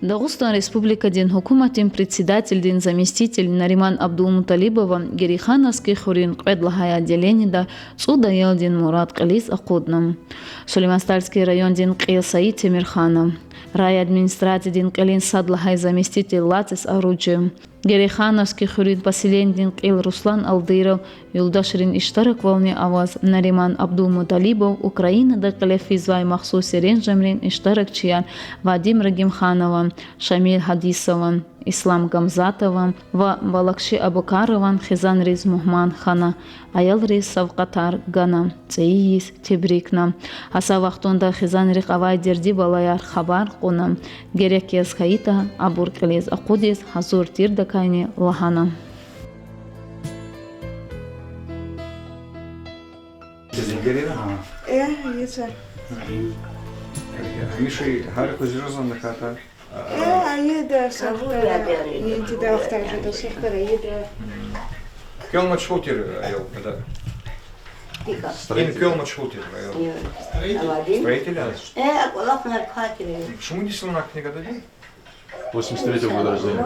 Дагыстан Республикадин ҳукуматин председатель заместитель Нариман Абдулмуталибова Герихановский хурин қведлахай отделенида цуда елдин Мурат Қилис ақуднам. Сулейманстальский райондин Қилсаи Темирхана. Рай администратидин Қилин садлахай заместитель Лацис Аручи. Герихановский хурин поселендин Қил Руслан Алдыров Юлдашрин иштарак волне аваз Нариман Абдулмуталибов Украина да Қилефизвай махсуси ренжамрин иштаракчиян Вадим Рагимханова Шамиль Хадисова, Ислам Гамзатова ва Балакши Абукарова Хизан Риз Мухман Хана, Аял Риз Савқатар Гана, Цеиис Тебрикна, Аса вақтонда Хизан Рик Авай Дерди Балаяр Хабар Қуна, Герекес Хаита Абур Қилез Ақудис Хазур Тирдакайни Лахана. Миши, Харик Узирозан на хата. Аида Сахара, иди да автор до Сахара, иди. Кел маршрутер, айол, да. Кел маршрутер, айол. Строителя? Акулак на хате. Почему не слона книга дали? 83-го года рождения.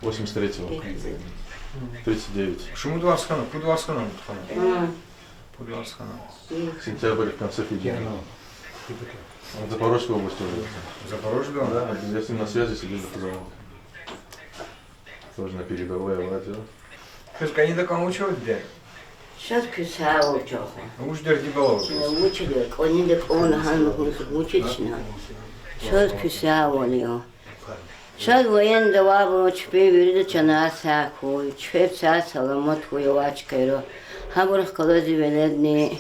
83-го. 39. Почему Дуарскана? По Дуарскана? По Дуарскана. Сентябрь в конце февраля. В Запорожской области уже. Запорожье, да? Да, я с ним на связи сидел до позавчера. Тоже на передовой аварии. Кызка, они до кого учат где? Сейчас писал учёха. Уж дерди балов. Учили, они до кого на хану учиться. Сейчас писал он его. Сейчас военный вабу чпе видит чанаса кой, чпе саламот хуевачка. Хабурах колози венедни.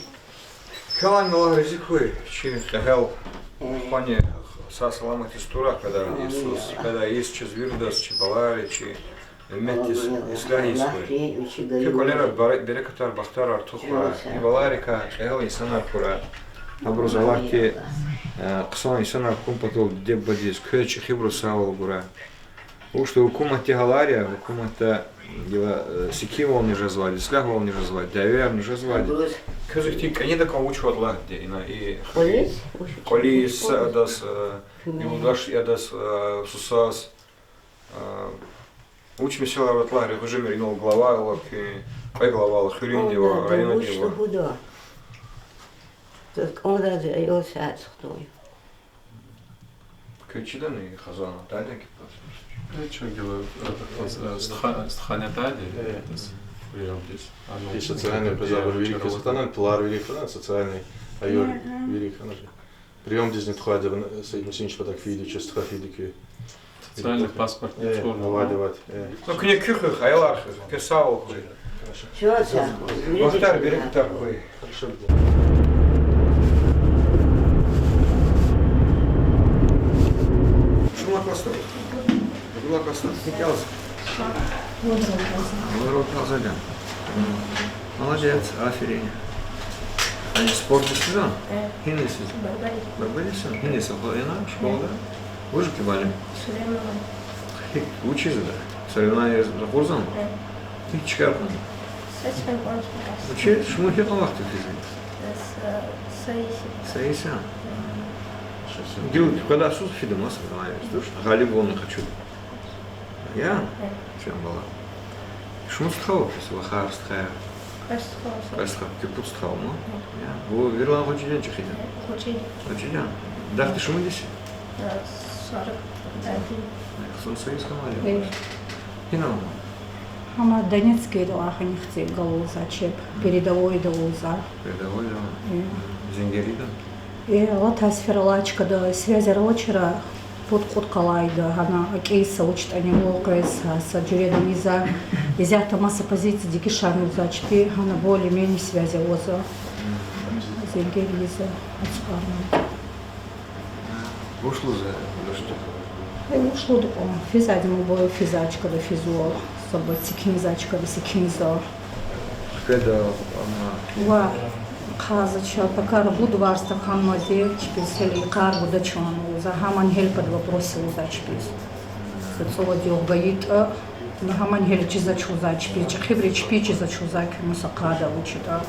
Калан мала ризикуй, чи хел пане са саламат истура, когда Иисус, когда Иисус через вирдас, чи балари, чи метис исляхи истури. Ке колера берекатар бахтар артухура, и баларика хел инсанар кура. Абрузалаки қсан инсанар кумпатол деббадис, көчи хибру савал гура. Уж что хукумата галария, хукумата Сикива он не развали, Сляга он не развали, Давер не развали. Кажется, они до кого учат лагде, и Колис, Адас, Юлдаш, Адас, Сусас. Учим села в лагере, уже меринул глава, лаки, глава, Хюриндева, района Дева. Он даже ее сядет, кто ее. Кычидан и Хазана, да, да, Что делают? Стханятади, это прием здесь. И социальный призабр великий сатанан, пилар великий, социальный айор великий. Прием здесь не тходит, соединить синч по так фиди, часто фидики. Социальный паспорт. Давать. Ну, к ней кюхах, айлар, писал. Чего это? Бахтар, берег такой. Хорошо. Шумакостов. Шумакостов. Никелс. Казалян. Молодец, аферень. Они спорт сезон? Хинес. Барбарисен. Хинес. Охлоена. Школа. Вы же кивали? Учись, да? Соревнования за курсом? Ты чекарпан? Учись, шмухи талахты ты. Саиса. Гил, когда сус фидом нас соревновались, Гали был не хочу. Я? Чем была? Шум стхал, вахар стхая. Кастхал, кипут стхал, ну? Я. Вы верла хочешь день чехиден? Хочешь день. Да, ты шум здесь? 40. Советском вале. Хинал. Ама Донецкий аханихцы голоза чеп передовой долоза. Передовой да. Зингерида. И вот асферлачка да связи рочера под калайда она кейса учит они локайс саджуреда низа изята масса позиций дикишами зачпи она более-менее связи оза. Зингериза отскарна. Ушло за что? Ушло до физадиму бою физачка да физуал. Собой сикнизачка да сикниза. Когда она... Ва казача пока буду варста хамазе чписели каргу да чону за хаман хелпад вопросил за чпис. Соцова диогаит на хаман хелчи за чу за чпич. Хибри чпичи за чу за мусакада учита.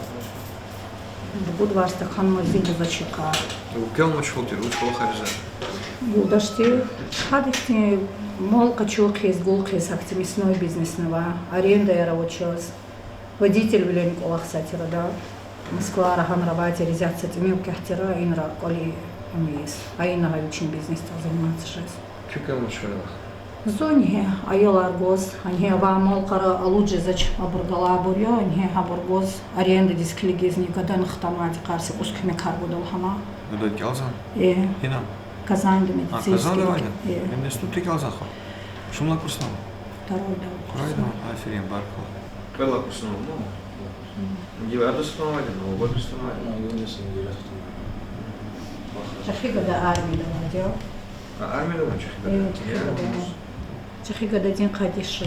Буду варста хамазе за чика. Кел мачхути, лучше хариза. Юлдашти, хадихти, молка чуркис, гулкис, акти мясной бизнес нова, аренда я работалась. Водитель блин колах сатира, да. Москва рахан работе резаться теми кахтира инра коли умеес. А инра очень бизнес заниматься сейчас. Чукам шарах. Зоне аял аргоз, они авамол кара алуджи зач абургала бурья, они абургоз аренда дисклигиз никогда не хтамать карси ускими карбу долхама. Вы дать ялзан? Хинам. Казань до медицинский. Казан давай. Мне стук ялзан хо. Шумла курсна. Второй да. Пройдем, аферим баркал. Квела курсна, ну. Диварда становали, но год становали. Чахига да армии доводил. Армия давай чахига. Чахига да день ходишь.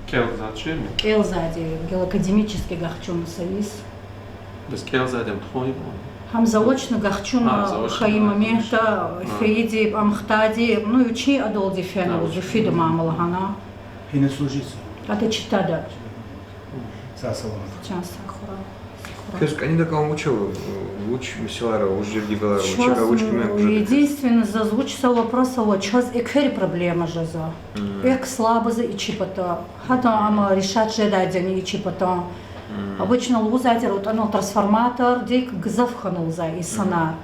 Келзадшими? Келзади, геоакадемический гахчун союз. Без келзадем тхони. Хам заочно гахчуна хаимамета фейди амхтади, ну учи адолди фена зуфида мамалхана. И не служиться. А ты читада. Сасалом. Часто хора. Кэск, они такого учил, уч мисилара, уч дердибала, учила уч кемек уже. Единственно зазвучился вопрос, вот сейчас экхери проблема жаза. Эк слабоза и чипата. Хата ама решать жедадяни и чипата. Обычно лузатер, вот оно трансформатор, дик гзавханулза и сана.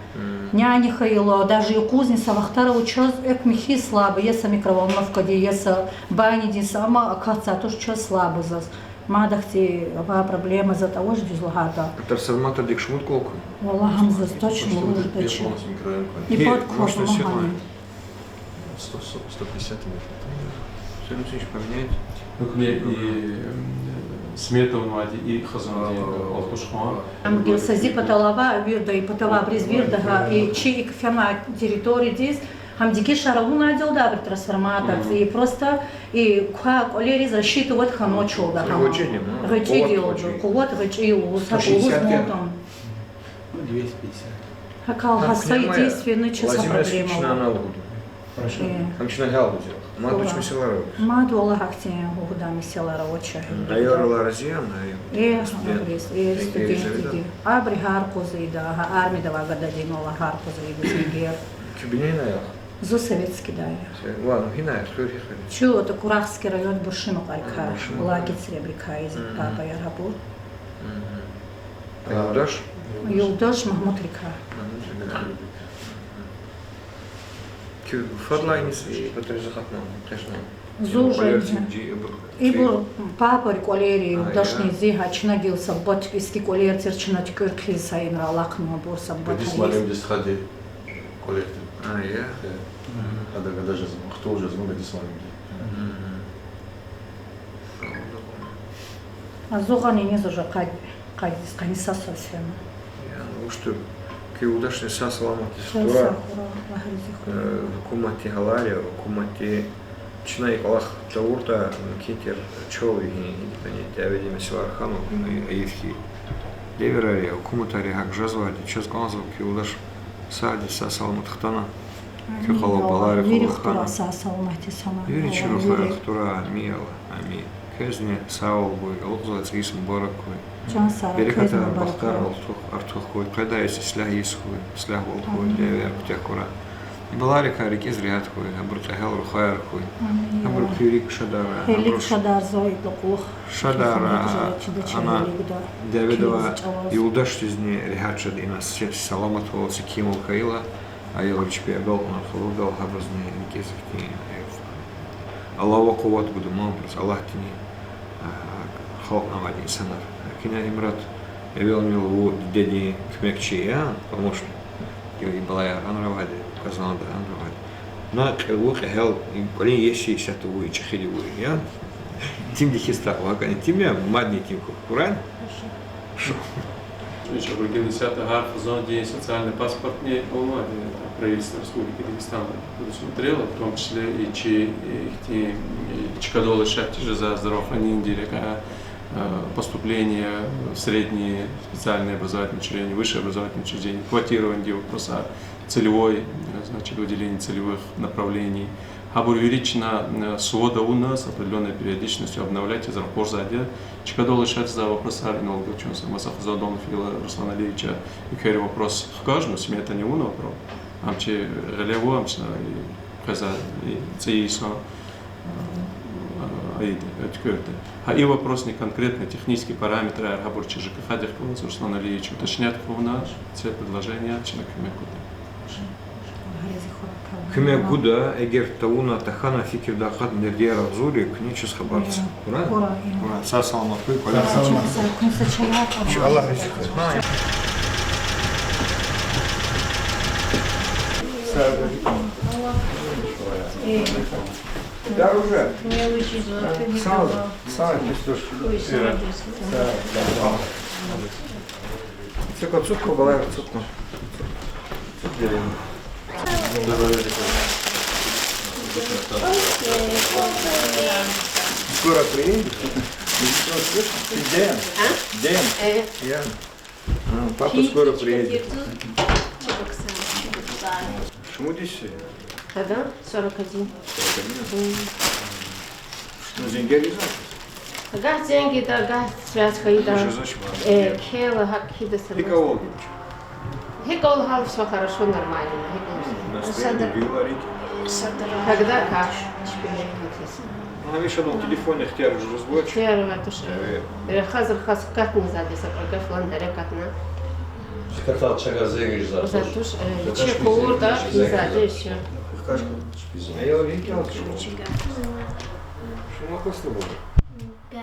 Няни хаило, даже и кузница вахтара учёс эк михи слабо, еса микроволновка, де еса бани, де сама акаца, то что слабо зас. Мадахти ва проблема за того же дизлагата. Трансформатор дик шмут колку. Валлахам зас точно лужит очи. И подкоп махани. 150 метров. Все равно поменяет. И смету вади и хазанди алхушхан. Там гилсази паталава вирда и патала бриз вирдага и чи и фема территории здесь. Хам дики шарауна отдел да трансформатор и просто и кха колери рассчитывать ханочо да хам. Рычи делал, кувот рычи усаку узмотом. 250. Хакал хасай действенный часа Владимир проблема. Хорошо. Амчина галду делал. Матуч мисилара. Маду Аллах актия гудами села рабочая. Айорла Разиан, студенты. А бригар козыда, армия дава гададин Аллах козыда сигер. Кабинейна я. Зо советский да. Ладно, хиная, что их ходит. Чу это Курахский район Бушину Арка, Лаги Цребрика из Папа Ярабур. Юлдаш? Юлдаш Махмуд Рика. Фадлайнис и потрясахатно, конечно. Зужа. Ибур Папа Риколери, Юлдашни Зиха, Чинагился, Баткиский колер, Церчинат Киркли, Сайнра, Лакну, Бурса, Здесь маленький сходи коллектив. А, я? Когда даже кто уже знал, где с вами. А Зухани не зажа каниса совсем. Я, ну что, Юлдашни сасалама Тура. тистура, кумати галария, кумати Чинай Аллах Таурта, Китер, Чови, Аведи Месилархану, Аевхи, Деверари, Куматари, Хакжазвади, Чесганзов, Юлдаш, Сади, Сасалама Тхтана, Кюхала Балари, Хулахана, Юрий Чирухара, Тура, Мияла, Ами, Кезни, Саулбой, Алукзац, Исм Баракой, Береката Бахтар, Артухой, Кадайс, Сляхисхой, Сляхволхой, Девер, Птякура. Баларика реки зрядкой, абрута хелру хайркой, абрут юрик шадара, Хелик Шадар Зоид Лукух. шадара, она Давидова и удашь из ней рехачад и нас саламат волосы кимул каила, а я лучше бегал на холодал хабразные реки захтини. Аллаху куват буду мампрос, Аллах тини халк навади санар. Кина имрат явил милу дяди кмекчи, я помощник. И Балая Анравади, Казанда Анравади. На кривух хел, колин еши сяту и чехили уи, я. Тим дихиста, вакани тим я мадни тим Куран. Еще в организации Гарфа зон день социальный паспорт не полный, правительство Республики Дагестан предусмотрело, в том числе и чекадолы шахти же за здравоохранение дирека поступление в средние специальные образовательные учреждения, высшие образовательные учреждения, квотирование вопроса целевой, значит, выделение целевых направлений. Хабур юридично свода у нас определенной периодичностью обновлять из рапорзаде. Чекадол решать за вопрос Аринол Гачунса, Масахзадон Фила Руслана Алиевича и Кэри вопрос хкажну, смета не уна вопрос. амчи галево, амчна каза цеисо и вопрос не конкретно технические параметры архабурчи ЖКХ дехкова Руслан Алиевич уточнят кровна все предложения чина Кеме гуда эгер тауна тахана фикирда хад нердия разури кничес хабарцы. Ура? Са саламат кой поля. Аллах ризикует. Да, уже. Сам пистушки. Цукор, цукор, балай, цукор. Скоро приедет. Дэн. Папа скоро приедет. Почему здесь? Когда? 41. Ну, деньги резать. Ага, деньги, да, ага, связь хаида. Хела, хакида сама. И кого? Хикол все хорошо, нормально. Настроение говорить. Когда как? Ну, видишь, на телефоне хотя уже разборчик. Первое, то что хазар хаз как не задеса, как фландаре катна. Сказал, чага зегиш за. За туш, чекур, да, не задеш. А я увидел, что могу с тобой? 5,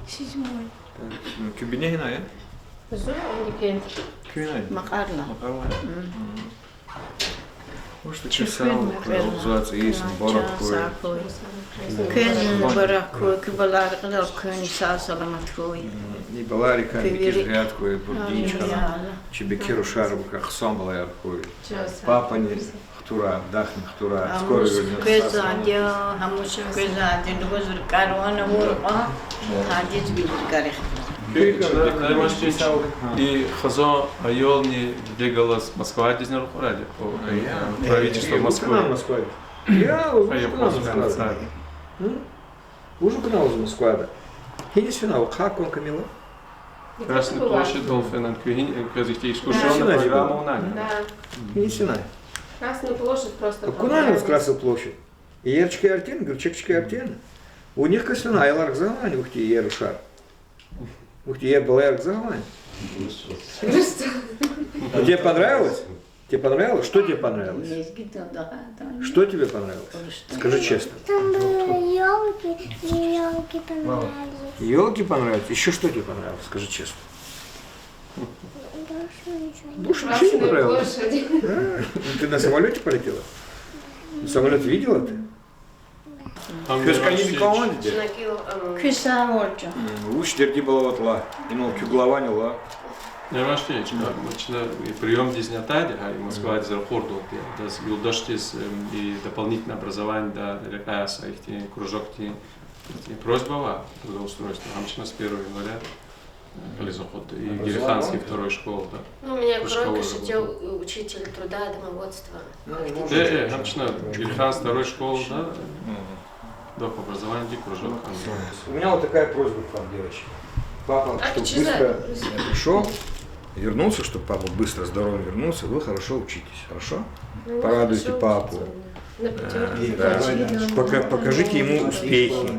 7. Кюбинегина, я? Зо, уикенд. Кюбинегина. Макарла. Может, чесал, называется, есть баракой. Кön баракой, кыбалар, кыдал кön са саламаткой. И баларика, микизрядкой, бурдичка, чебекеру шарбу, как сам баларкой. Папа не хтура, дахни хтура, скоро вернется. Кызадя, хамуш кызадя, дугозур карвана вурqa, хадис билгарих. И Хазо Айолни двигалась Москва Дизнер Хуради, правительство Москвы. Я уже канал Москва. Уже канал Москва. Хинисина, как он Камила? Красная площадь, Долфинан, Казахти, искушенная программа УНАНИ. Хинисина. Красная площадь просто. Куда у Красная площадь? И Ерчки Артен, Грчекчики Артен. У них Касина, Айларк Загвань, ух ты, Ерушар. Ух ты, я была Айларк Загвань. Тебе понравилось? Тебе понравилось? Что тебе понравилось? Что тебе понравилось? Скажи честно. Там были елки, и елки понравились. Елки понравились? Еще что тебе понравилось? Скажи честно. Больше ничего не понравилось. Ты на самолете полетела? Самолет видела ты? Köskani kalmadı diye. Küsa olca. Uç derdi балаватла. Имал кюглаванила. Не важнее, и прием дизнятади, а и Москва Дизерхорду, das юлдоштис и дополнительное образование, да, рекаяса, их кружок, просьба трудоустройства, амчина с 1 января, Кализоход, и Гериханский второй школы, да. Ну, у меня кройка шител учитель труда и домоводства. Амчина, Гериханс второй школы, да, доп. Образование, кружок. У меня вот такая просьба к вам, девочки. Папа, чтобы быстро пришел, вернулся, чтобы папа быстро, здорово вернулся, вы хорошо учитесь, хорошо? Порадуйте папу. Покажите ему успехи.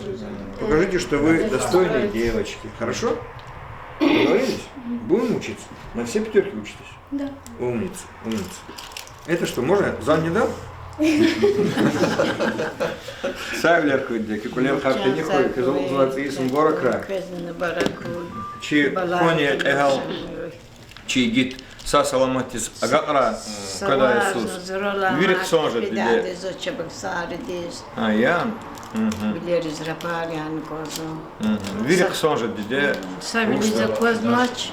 Покажите, что вы достойные девочки. Хорошо? Договорились? Будем учиться? На все пятерки учитесь? Да. Умница, умница. Это что, можно? Зал не дал? Савлер ходит, кикулер харты не ходит, казал называется Исм Боракра. Чи кони эгал, чи гит са саламатис агакра, когда Иисус. Вирик сонжет биде. А я? Билeriz raparian kozo. Вирик сонжет биде. Saviliza koznaч.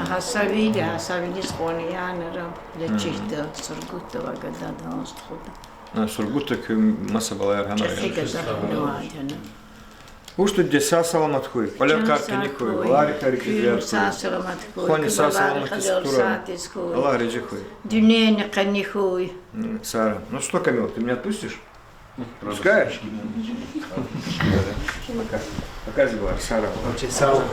Aha savilja, savilis koniyanera. Lechihta surgutta vagada danst khuda. Сургута маса балар хана. Чехига захнуадяна. Уж тут где са саламат хуй, поля карты не хуй, лари карики вверх. Са саламат хуй. Хони са саламат истура. Лари же хуй. Дюнене кани хуй. Сара, ну что, Камил, ты меня отпустишь? Пускаешь? Пока. Показывай, Сара. Очень сало,